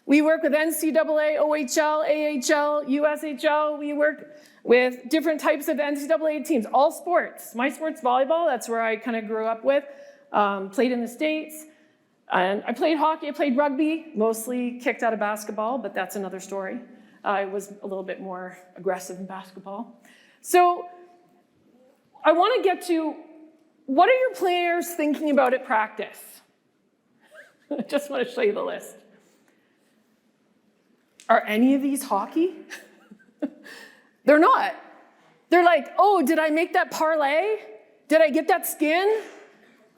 We work with NCAA, OHL, AHL, USHL. We work with different types of NCAA teams, all sports. My sport's volleyball. That's where I kind of grew up with. Played in the States. And I played hockey, I played rugby, mostly kicked out of basketball, but that's another story. I was a little bit more aggressive in basketball. So I want to get to, what are your players thinking about at practice? I just want to show you the list. Are any of these hockey? They're not. They're like, oh, did I make that parlay? Did I get that skin?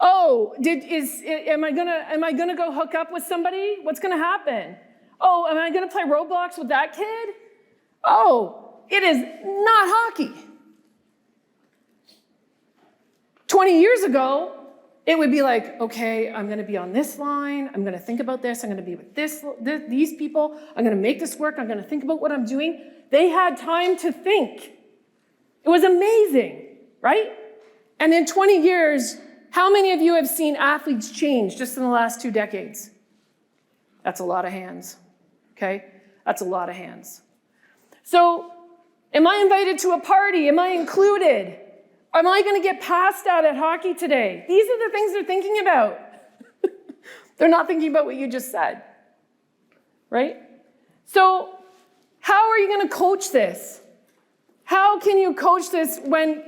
Oh, am I gonna go hook up with somebody? What's gonna happen? Oh, am I gonna play Roblox with that kid? Oh, it is not hockey. 20 years ago, it would be like, okay, I'm gonna be on this line, I'm gonna think about this, I'm gonna be with these people, I'm gonna make this work, I'm gonna think about what I'm doing. They had time to think. It was amazing, right? And in 20 years, how many of you have seen athletes change just in the last 2 decades? That's a lot of hands, okay? That's a lot of hands. So, am I invited to a party? Am I included? Am I going to get passed out at hockey today? These are the things they're thinking about. They're not thinking about what you just said, right? So, how are you going to coach this? How can you coach this when,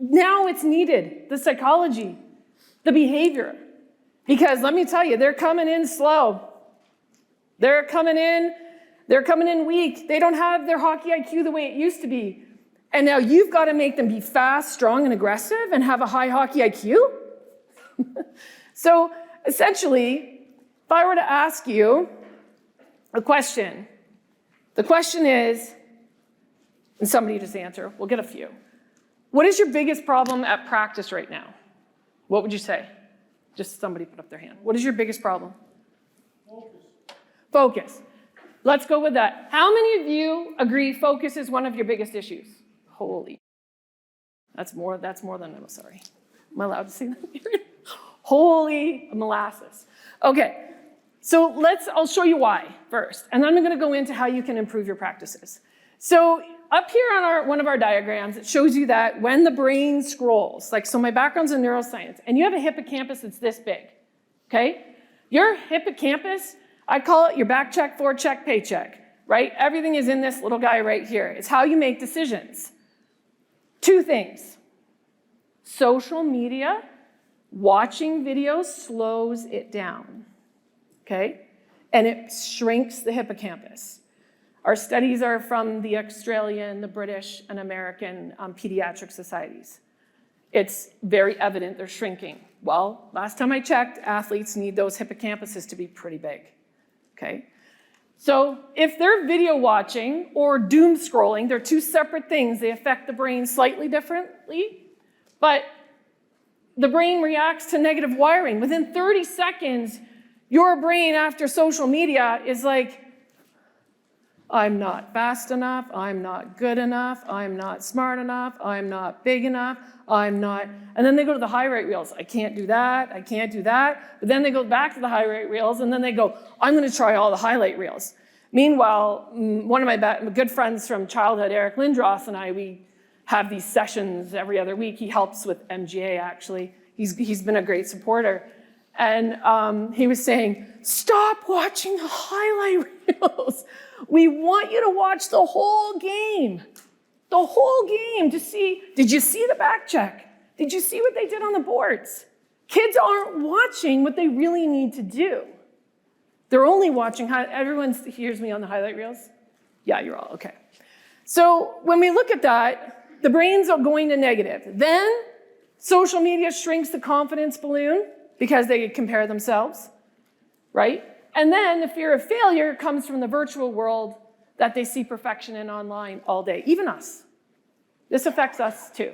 now it's needed, the psychology, the behavior. Because let me tell you, they're coming in slow. They're coming in weak. They don't have their hockey IQ the way it used to be. And now you've got to make them be fast, strong, and aggressive and have a high hockey IQ? So essentially, if I were to ask you a question, the question is, and somebody just answer, we'll get a few. What is your biggest problem at practice right now? What would you say? Just somebody put up their hand. What is your biggest problem? Focus. Let's go with that. How many of you agree focus is one of your biggest issues? Holy. That's more than I'm sorry. Am I allowed to say that? Holy molasses. Okay. So I'll show you why first, and then I'm going to go into how you can improve your practices. So up here on one of our diagrams, it shows you that when the brain scrolls, so my background's in neuroscience, and you have a hippocampus that's this big, okay? Your hippocampus, I call it your back check, forecheck, paycheck, right? Everything is in this little guy right here. It's how you make decisions. 2 things. Social media, watching videos slows it down, okay? And it shrinks the hippocampus. Our studies are from the Australian, the British, and American pediatric societies. It's very evident they're shrinking. Well, last time I checked, athletes need those hippocampuses to be pretty big, okay? So if they're video watching or doom scrolling, they're 2 separate things. They affect the brain slightly differently, but the brain reacts to negative wiring. Within 30 seconds, your brain after social media is like, I'm not fast enough, I'm not good enough, I'm not smart enough, I'm not big enough, I'm not, and then they go to the highlight reels. I can't do that, I can't do that. But then they go back to the highlight reels and then they go, I'm gonna try all the highlight reels. Meanwhile, one of my good friends from childhood, Eric Lindros, and I, we have these sessions every other week. He helps with MGA, actually. He's been a great supporter. And he was saying, stop watching the highlight reels. We want you to watch the whole game. The whole game to see, did you see the back check? Did you see what they did on the boards? Kids aren't watching what they really need to do. They're only watching, everyone hears me on the highlight reels? Yeah, you're all, okay. So when we look at that, the brains are going to negative. Then social media shrinks the confidence balloon because they compare themselves, right? And then the fear of failure comes from the virtual world that they see perfection in online all day, even us. This affects us too.